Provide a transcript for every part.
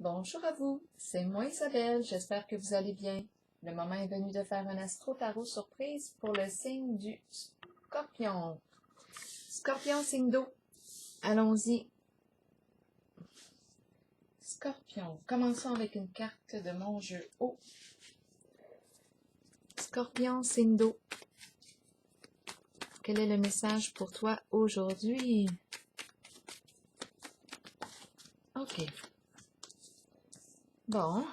Bonjour à vous, c'est moi Isabelle, j'espère que vous allez bien. Le moment est venu de faire un astro-tarot surprise pour le signe du Scorpion. Scorpion, signe d'eau. Allons-y. Scorpion, commençons avec une carte de mon jeu eau. Scorpion, signe d'eau. Quel est le message pour toi aujourd'hui? Ok. Bon,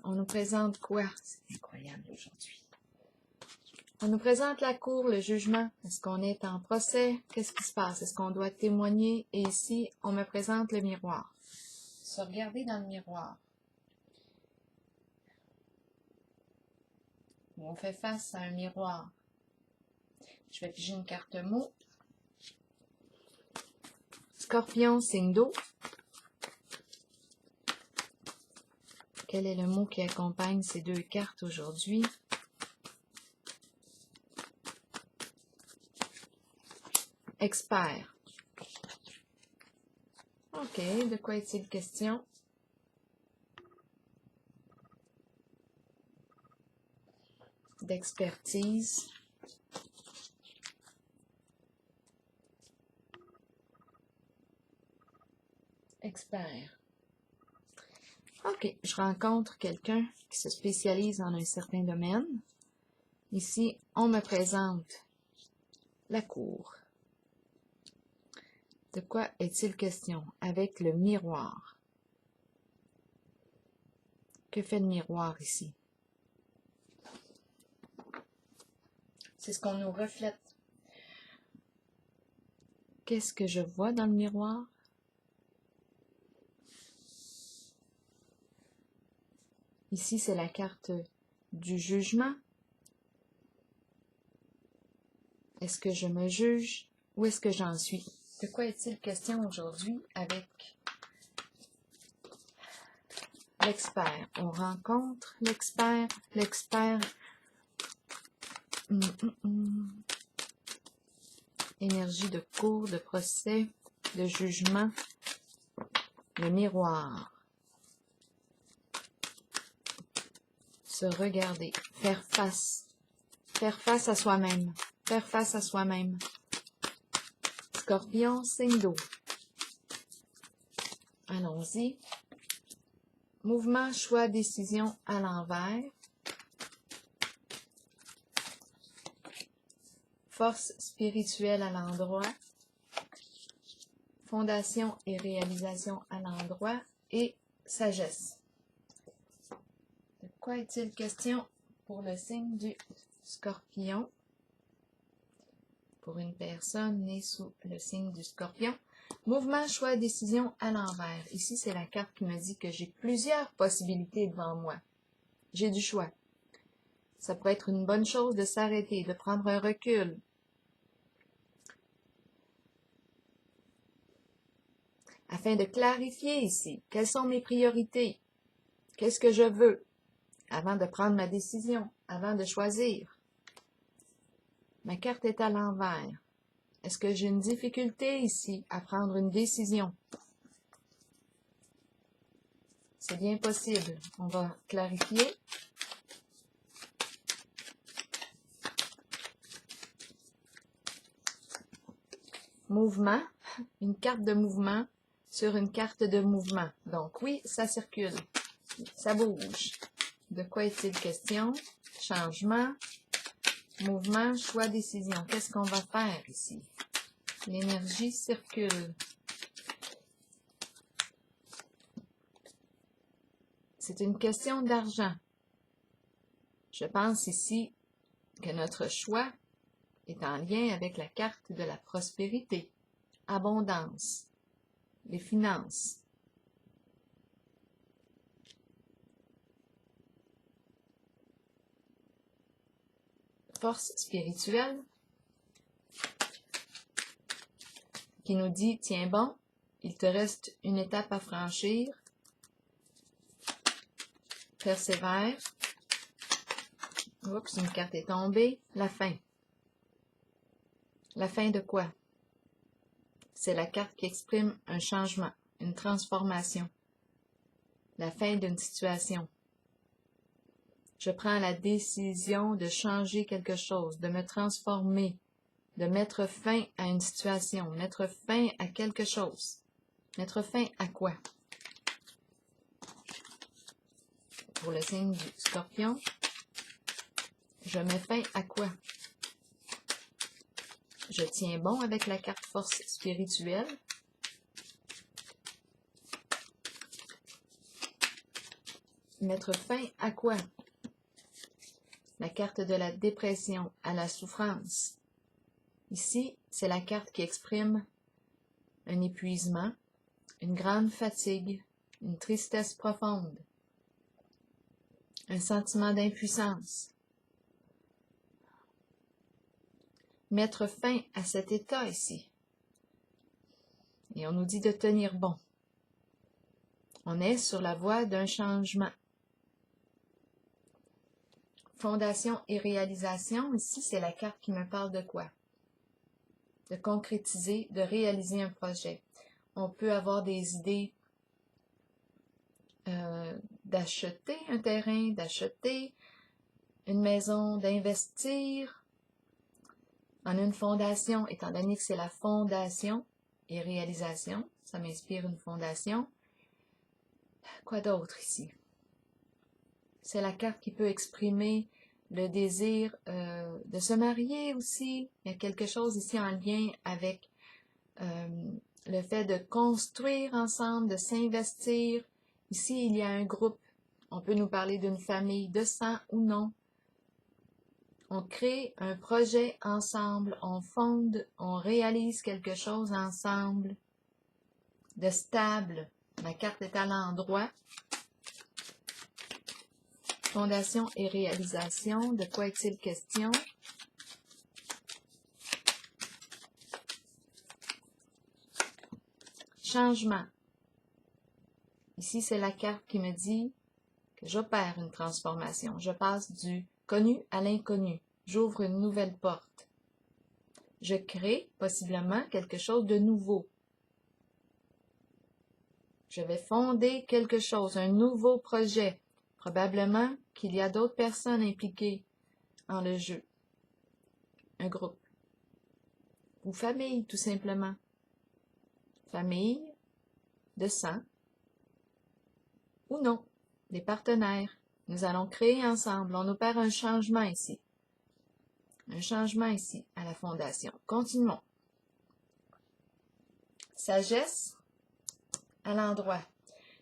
on nous présente quoi? C'est incroyable aujourd'hui. On nous présente la cour, le jugement. Est-ce qu'on est en procès? Qu'est-ce qui se passe? Est-ce qu'on doit témoigner? Et ici, on me présente le miroir. Se regarder dans le miroir. On fait face à un miroir. Je vais piger une carte mot. Scorpion, signe d'eau. Quel est le mot qui accompagne ces deux cartes aujourd'hui? Expert. Ok, de quoi est-il question? D'expertise. Expert. Ok, je rencontre quelqu'un qui se spécialise dans un certain domaine. Ici, on me présente la cour. De quoi est-il question avec le miroir? Que fait le miroir ici? C'est ce qu'on nous reflète. Qu'est-ce que je vois dans le miroir? Ici, c'est la carte du jugement. Est-ce que je me juge? Où est-ce que j'en suis? De quoi est-il question aujourd'hui avec l'expert? On rencontre l'expert, Énergie de cour, de procès, de jugement, le miroir. Se regarder, faire face à soi-même, faire face à soi-même. Scorpion, signe d'eau. Allons-y. Mouvement, choix, décision à l'envers. Force spirituelle à l'endroit. Fondation et réalisation à l'endroit. Et sagesse. De quoi est-il question pour le signe du Scorpion? Pour une personne née sous le signe du Scorpion. Mouvement, choix, décision à l'envers. Ici, c'est la carte qui me dit que j'ai plusieurs possibilités devant moi. J'ai du choix. Ça pourrait être une bonne chose de s'arrêter, de prendre un recul. Afin de clarifier ici, quelles sont mes priorités? Qu'est-ce que je veux? Avant de prendre ma décision, avant de choisir. Ma carte est à l'envers. Est-ce que j'ai une difficulté ici à prendre une décision? C'est bien possible. On va clarifier. Mouvement. Une carte de mouvement sur une carte de mouvement. Donc oui, ça circule. Ça bouge. De quoi est-il question? Changement. Mouvement, choix, décision. Qu'est-ce qu'on va faire ici? L'énergie circule. C'est une question d'argent. Je pense ici que notre choix est en lien avec la carte de la prospérité, abondance, les finances. Force spirituelle qui nous dit, tiens bon, il te reste une étape à franchir, persévère. Oups, une carte est tombée, la fin. La fin de quoi? C'est la carte qui exprime un changement, une transformation. la fin d'une situation. Je prends la décision de changer quelque chose, de me transformer, de mettre fin à une situation, mettre fin à quelque chose. Mettre fin à quoi? Pour le signe du Scorpion, je mets fin à quoi? Je tiens bon avec la carte force spirituelle. Mettre fin à quoi? La carte de la dépression, à la souffrance. Ici, c'est la carte qui exprime un épuisement, une grande fatigue, une tristesse profonde, un sentiment d'impuissance. Mettre fin à cet état ici. Et on nous dit de tenir bon. On est sur la voie d'un changement. Fondation et réalisation, ici, c'est la carte qui me parle de quoi? De concrétiser, de réaliser un projet. On peut avoir des idées d'acheter un terrain, d'acheter une maison, d'investir en une fondation, étant donné que c'est la fondation et réalisation. Ça m'inspire une fondation. Quoi d'autre ici? C'est la carte qui peut exprimer le désir de se marier aussi. Il y a quelque chose ici en lien avec le fait de construire ensemble, de s'investir. Ici, il y a un groupe. On peut nous parler d'une famille de sang ou non. On crée un projet ensemble, on fonde, on réalise quelque chose ensemble de stable. Ma carte est à l'endroit. Fondation et réalisation, de quoi est-il question? Changement. Ici, c'est la carte qui me dit que j'opère une transformation. Je passe du connu à l'inconnu. J'ouvre une nouvelle porte. Je crée possiblement quelque chose de nouveau. Je vais fonder quelque chose, un nouveau projet. Probablement qu'il y a d'autres personnes impliquées en le jeu. Un groupe. Ou famille, tout simplement. Famille, de sang, ou non, des partenaires. Nous allons créer ensemble. On opère un changement ici. Un changement ici, à la fondation. Continuons. Sagesse, à l'endroit.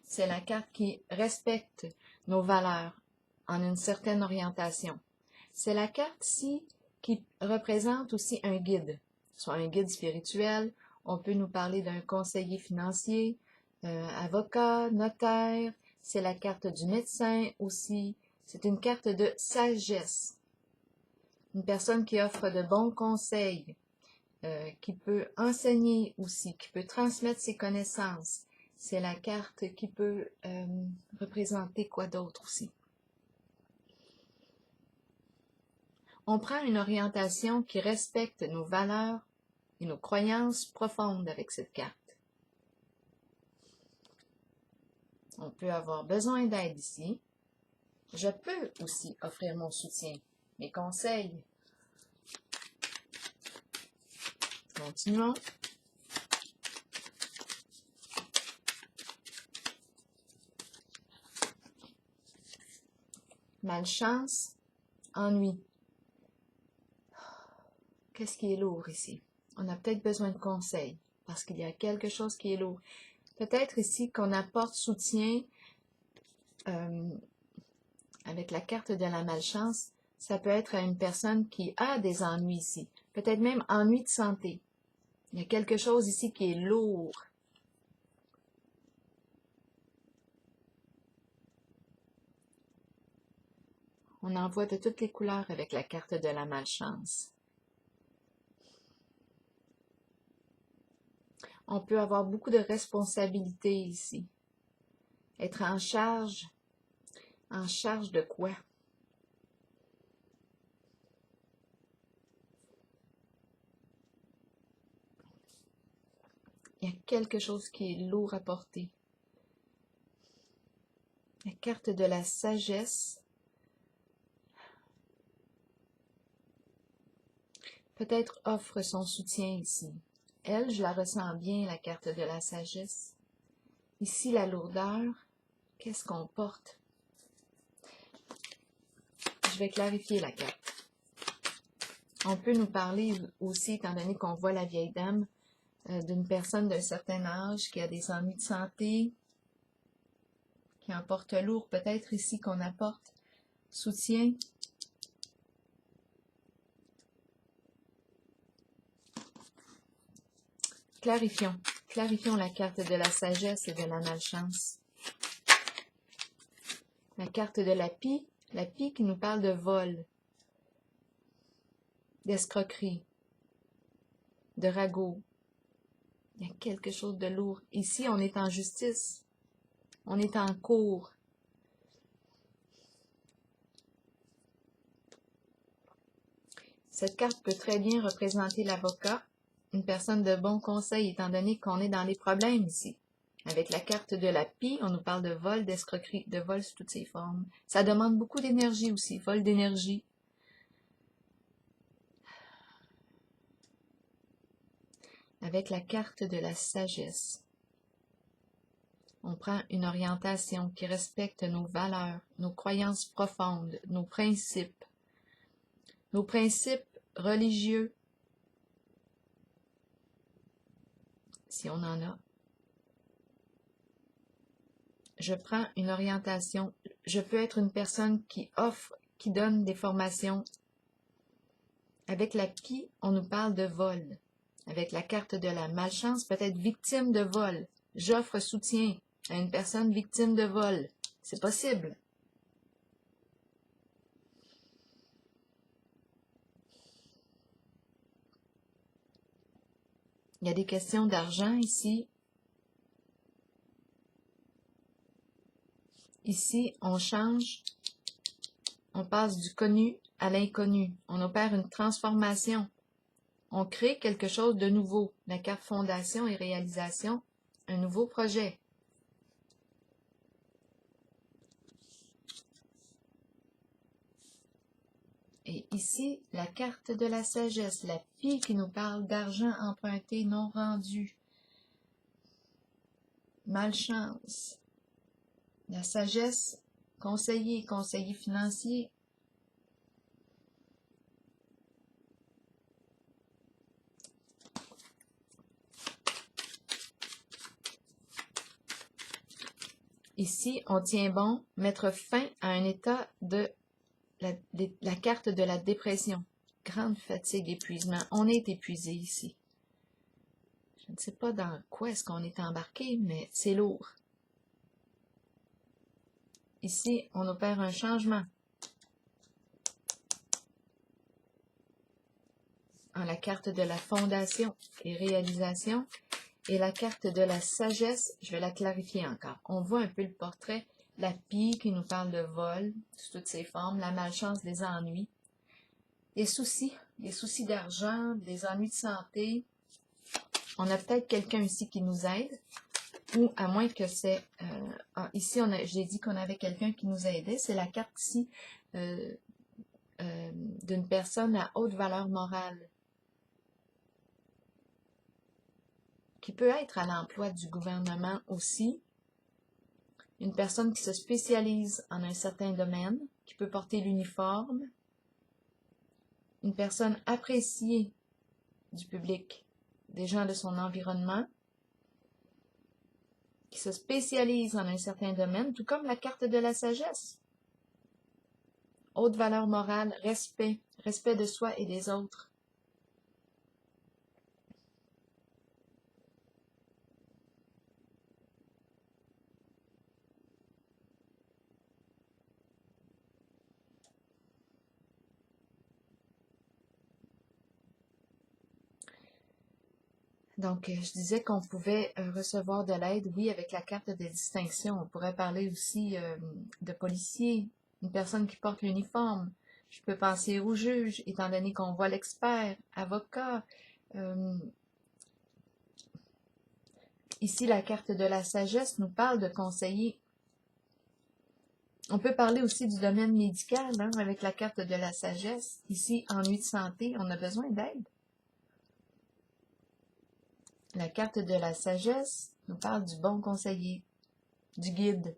C'est la carte qui respecte nos valeurs en une certaine orientation. C'est la carte ici qui représente aussi un guide, soit un guide spirituel. On peut nous parler d'un conseiller financier, avocat, notaire. C'est la carte du médecin aussi. C'est une carte de sagesse. Une personne qui offre de bons conseils, qui peut enseigner aussi, qui peut transmettre ses connaissances. C'est la carte qui peut représenter quoi d'autre aussi. On prend une orientation qui respecte nos valeurs et nos croyances profondes avec cette carte. On peut avoir besoin d'aide ici. Je peux aussi offrir mon soutien, mes conseils. Continuons. Malchance, ennui. Qu'est-ce qui est lourd ici? On a peut-être besoin de conseils parce qu'il y a quelque chose qui est lourd. Peut-être ici qu'on apporte soutien avec la carte de la malchance. Ça peut être à une personne qui a des ennuis ici. Peut-être même ennui de santé. Il y a quelque chose ici qui est lourd. On en voit de toutes les couleurs avec la carte de la malchance. On peut avoir beaucoup de responsabilités ici. Être en charge de quoi? Il y a quelque chose qui est lourd à porter. La carte de la sagesse. Peut-être offre son soutien ici. Elle, je la ressens bien, la carte de la sagesse. Ici, la lourdeur. Qu'est-ce qu'on porte? Je vais clarifier la carte. On peut nous parler aussi, étant donné qu'on voit la vieille dame, d'une personne d'un certain âge qui a des ennuis de santé, qui en porte lourd. Peut-être ici qu'on apporte soutien. Clarifions la carte de la sagesse et de la malchance. La carte de la pie qui nous parle de vol, d'escroquerie, de ragot. Il y a quelque chose de lourd. Ici, on est en justice. On est en cour. Cette carte peut très bien représenter l'avocat, une personne de bon conseil, étant donné qu'on est dans les problèmes ici. Avec la carte de la pie, on nous parle de vol, d'escroquerie, de vol sous toutes ses formes. Ça demande beaucoup d'énergie aussi, vol d'énergie. Avec la carte de la sagesse, on prend une orientation qui respecte nos valeurs, nos croyances profondes, nos principes religieux, si on en a. Je prends une orientation. Je peux être une personne qui offre, qui donne des formations. Avec la pie, on nous parle de vol. Avec la carte de la malchance, peut-être victime de vol. J'offre soutien à une personne victime de vol. C'est possible. Il y a des questions d'argent ici. Ici, on change. On passe du connu à l'inconnu. On opère une transformation. On crée quelque chose de nouveau. La carte fondation et réalisation, un nouveau projet. Et ici, la carte de la sagesse, la pie qui nous parle d'argent emprunté non rendu. Malchance. La sagesse, conseiller financier. Ici, on tient bon, mettre fin à un état de la carte de la dépression. Grande fatigue, épuisement. On est épuisé ici. Je ne sais pas dans quoi est-ce qu'on est embarqué, mais c'est lourd. Ici, on opère un changement. En la carte de la fondation et réalisation. Et la carte de la sagesse, je vais la clarifier encore. On voit un peu le portrait. La pie qui nous parle de vol, sous toutes ses formes. La malchance, des ennuis. Des soucis d'argent, des ennuis de santé. On a peut-être quelqu'un ici qui nous aide. Ou à moins que c'est... ici, j'ai dit qu'on avait quelqu'un qui nous aidait. C'est la carte ici d'une personne à haute valeur morale. Qui peut être à l'emploi du gouvernement aussi. Une personne qui se spécialise en un certain domaine, qui peut porter l'uniforme. Une personne appréciée du public, des gens de son environnement, qui se spécialise en un certain domaine, tout comme la carte de la sagesse. Haute valeur morale, respect de soi et des autres. Donc, je disais qu'on pouvait recevoir de l'aide, oui, avec la carte de distinction. On pourrait parler aussi de policier, une personne qui porte l'uniforme. Je peux penser au juge, étant donné qu'on voit l'expert, avocat. Ici, la carte de la sagesse nous parle de conseiller. On peut parler aussi du domaine médical, hein, avec la carte de la sagesse. Ici, ennui de santé, on a besoin d'aide. La carte de la sagesse nous parle du bon conseiller, du guide.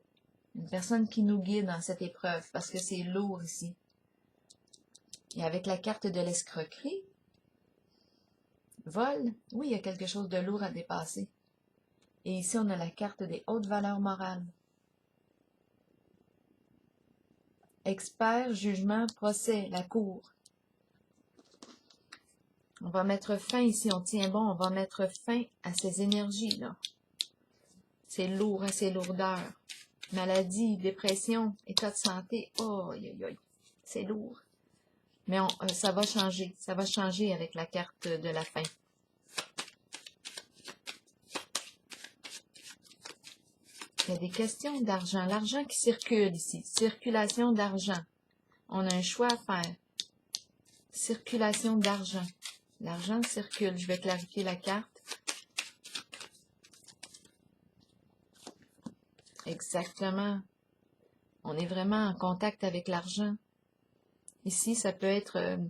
Une personne qui nous guide dans cette épreuve, parce que c'est lourd ici. Et avec la carte de l'escroquerie, vol, oui, il y a quelque chose de lourd à dépasser. Et ici, on a la carte des hautes valeurs morales. Expert, jugement, procès, la cour. On va mettre fin ici, on tient bon, on va mettre fin à ces énergies-là. C'est lourd, à ces lourdeurs. Maladie, dépression, état de santé, oh, aïe, aïe, aïe, c'est lourd. Mais ça va changer avec la carte de la fin. Il y a des questions d'argent. L'argent qui circule ici. Circulation d'argent. On a un choix à faire. Circulation d'argent. L'argent circule. Je vais clarifier la carte. Exactement. On est vraiment en contact avec l'argent. Ici, ça peut être...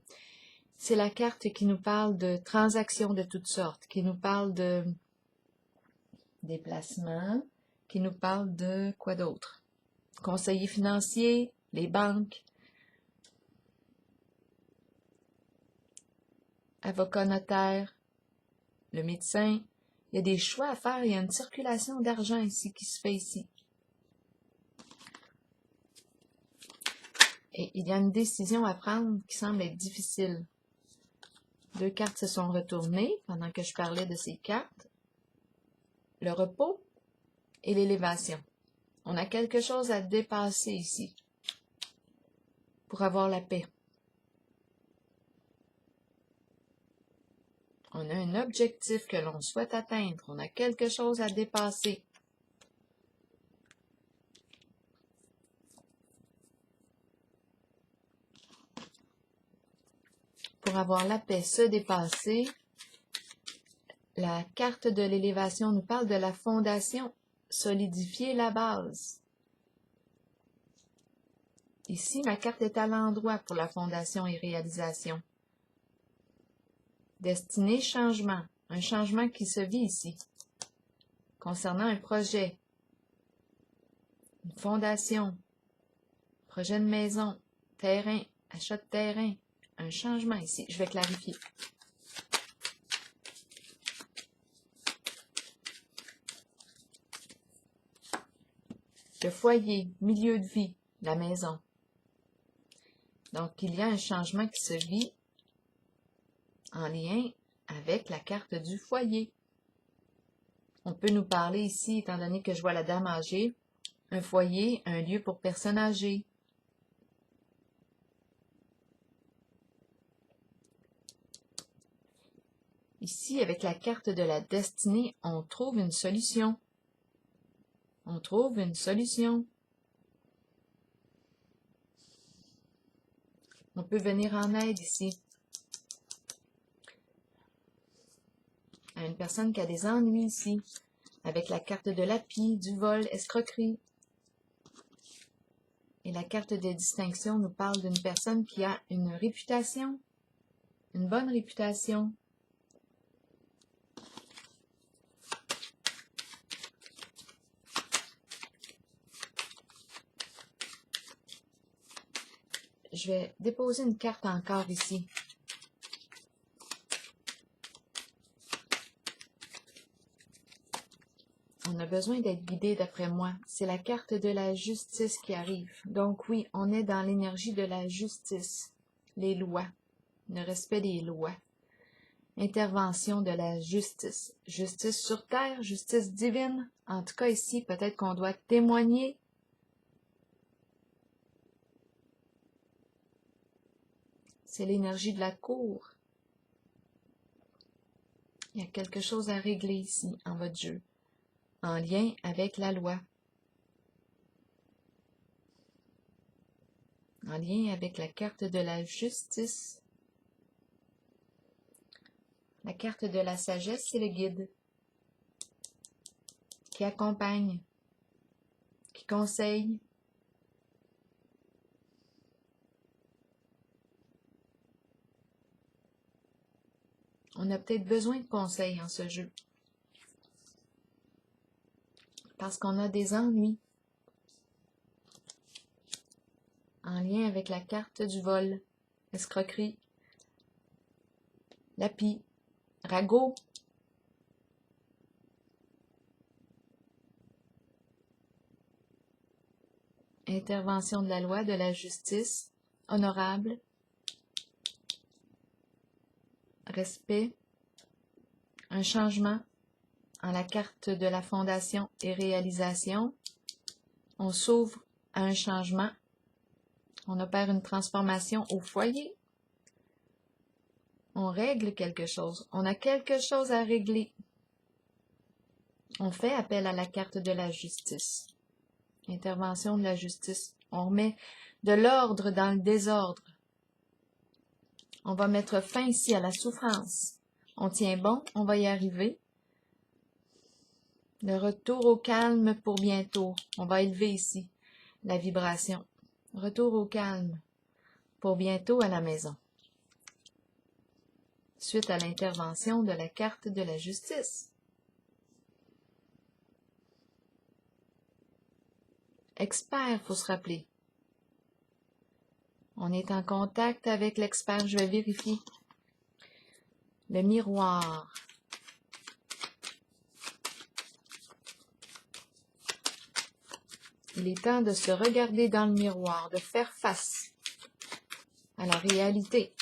c'est la carte qui nous parle de transactions de toutes sortes, qui nous parle de déplacements, qui nous parle de quoi d'autre? Conseiller financier, les banques, avocat notaire, le médecin. Il y a des choix à faire, il y a une circulation d'argent ici qui se fait ici. Et il y a une décision à prendre qui semble être difficile. Deux cartes se sont retournées pendant que je parlais de ces cartes. Le repos et l'élévation. On a quelque chose à dépasser ici pour avoir la paix. On a un objectif que l'on souhaite atteindre. On a quelque chose à dépasser. Pour avoir la paix, se dépasser, la carte de l'élévation nous parle de la fondation, solidifier la base. Ici, ma carte est à l'endroit pour la fondation et réalisation. Destinée, changement. Un changement qui se vit ici. Concernant un projet, une fondation, projet de maison, terrain, achat de terrain, un changement ici. Je vais clarifier. Le foyer, milieu de vie, la maison. Donc, il y a un changement qui se vit en lien avec la carte du foyer. On peut nous parler ici, étant donné que je vois la dame âgée, un foyer, un lieu pour personnes âgées. Ici, avec la carte de la destinée, on trouve une solution. On trouve une solution. On peut venir en aide ici à une personne qui a des ennuis ici, avec la carte de l'appui, du vol, escroquerie. Et la carte de distinction nous parle d'une personne qui a une réputation, une bonne réputation. Je vais déposer une carte encore ici. On a besoin d'être guidé d'après moi. C'est la carte de la justice qui arrive. Donc oui, on est dans l'énergie de la justice. Les lois. Le respect des lois. Intervention de la justice. Justice sur terre, justice divine. En tout cas ici, peut-être qu'on doit témoigner. C'est l'énergie de la cour. Il y a quelque chose à régler ici, en votre jeu, en lien avec la loi, en lien avec la carte de la justice. La carte de la sagesse, c'est le guide qui accompagne, qui conseille, On a peut-être besoin de conseils en ce jeu. Parce qu'on a des ennuis. En lien avec la carte du vol, escroquerie, lapis, ragot. Intervention de la loi, de la justice, honorable, respect, un changement en la carte de la fondation et réalisation. On s'ouvre à un changement. On opère une transformation au foyer. On règle quelque chose. On a quelque chose à régler. On fait appel à la carte de la justice. Intervention de la justice. On remet de l'ordre dans le désordre. On va mettre fin ici à la souffrance. On tient bon, on va y arriver. Le retour au calme pour bientôt. On va élever ici la vibration. Retour au calme pour bientôt à la maison. Suite à l'intervention de la carte de la justice. Expert, faut se rappeler. On est en contact avec l'expert. Je vais vérifier. Le miroir. Il est temps de se regarder dans le miroir, de faire face à la réalité.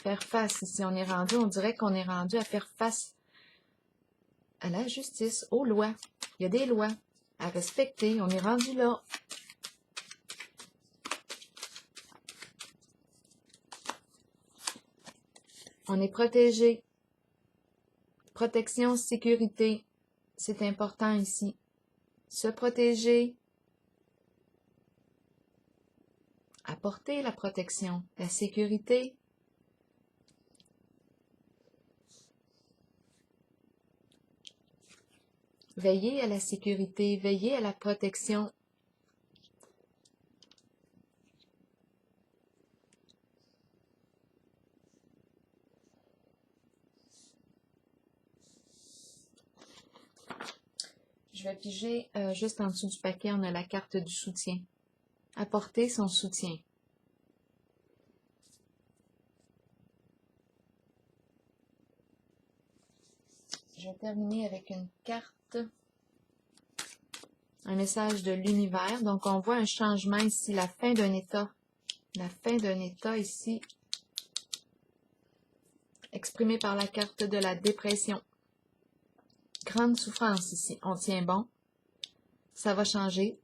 Faire face, ici on est rendu, on dirait qu'on est rendu à faire face à la justice, aux lois. Il y a des lois à respecter, on est rendu là. On est protégé. Protection, sécurité, c'est important ici. Se protéger, apporter la protection, la sécurité. Veiller à la sécurité, veiller à la protection. Je vais piger juste en dessous du paquet, on a la carte du soutien. Apporter son soutien. Je vais terminer avec une carte, un message de l'univers. Donc, on voit un changement ici, la fin d'un état. La fin d'un état ici, exprimé par la carte de la dépression. Grande souffrance ici. On tient bon. Ça va changer.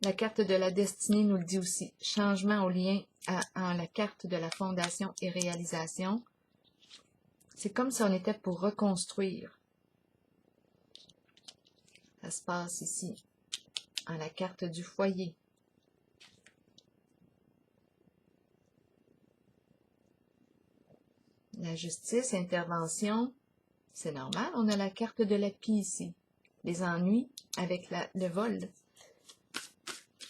La carte de la destinée nous le dit aussi. Changement au lien en la carte de la fondation et réalisation. C'est comme si on était pour reconstruire. Ça se passe ici, en la carte du foyer. La justice, intervention, c'est normal. On a la carte de lapis ici. Les ennuis avec le vol.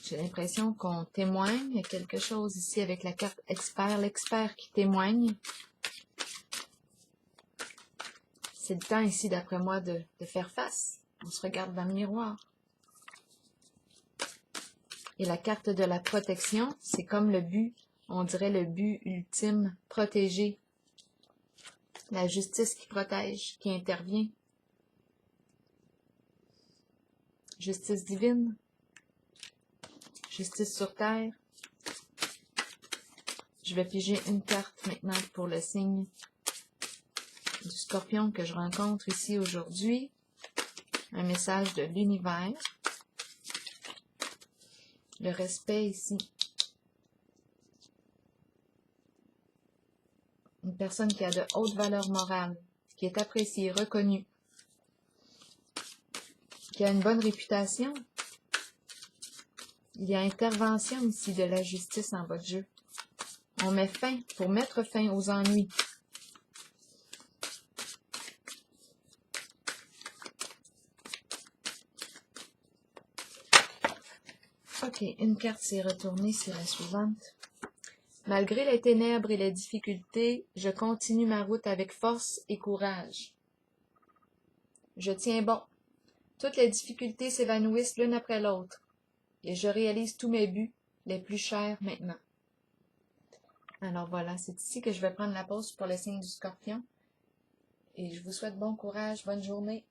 J'ai l'impression qu'on témoigne. Il y a quelque chose ici avec la carte expert. L'expert qui témoigne. C'est le temps ici, d'après moi, de faire face. On se regarde dans le miroir. Et la carte de la protection, c'est comme le but, on dirait le but ultime, protéger. La justice qui protège, qui intervient. Justice divine. Justice sur terre. Je vais piger une carte maintenant pour le signe du Scorpion que je rencontre ici aujourd'hui. Un message de l'univers. Le respect ici. Une personne qui a de hautes valeurs morales, qui est appréciée, reconnue, qui a une bonne réputation. Il y a intervention ici de la justice en votre jeu. On met fin, pour mettre fin aux ennuis. Ok, une carte s'est retournée, c'est la suivante. Malgré les ténèbres et les difficultés, je continue ma route avec force et courage. Je tiens bon. Toutes les difficultés s'évanouissent l'une après l'autre, et je réalise tous mes buts les plus chers maintenant. Alors voilà, c'est ici que je vais prendre la pause pour le signe du Scorpion. Et je vous souhaite bon courage, bonne journée.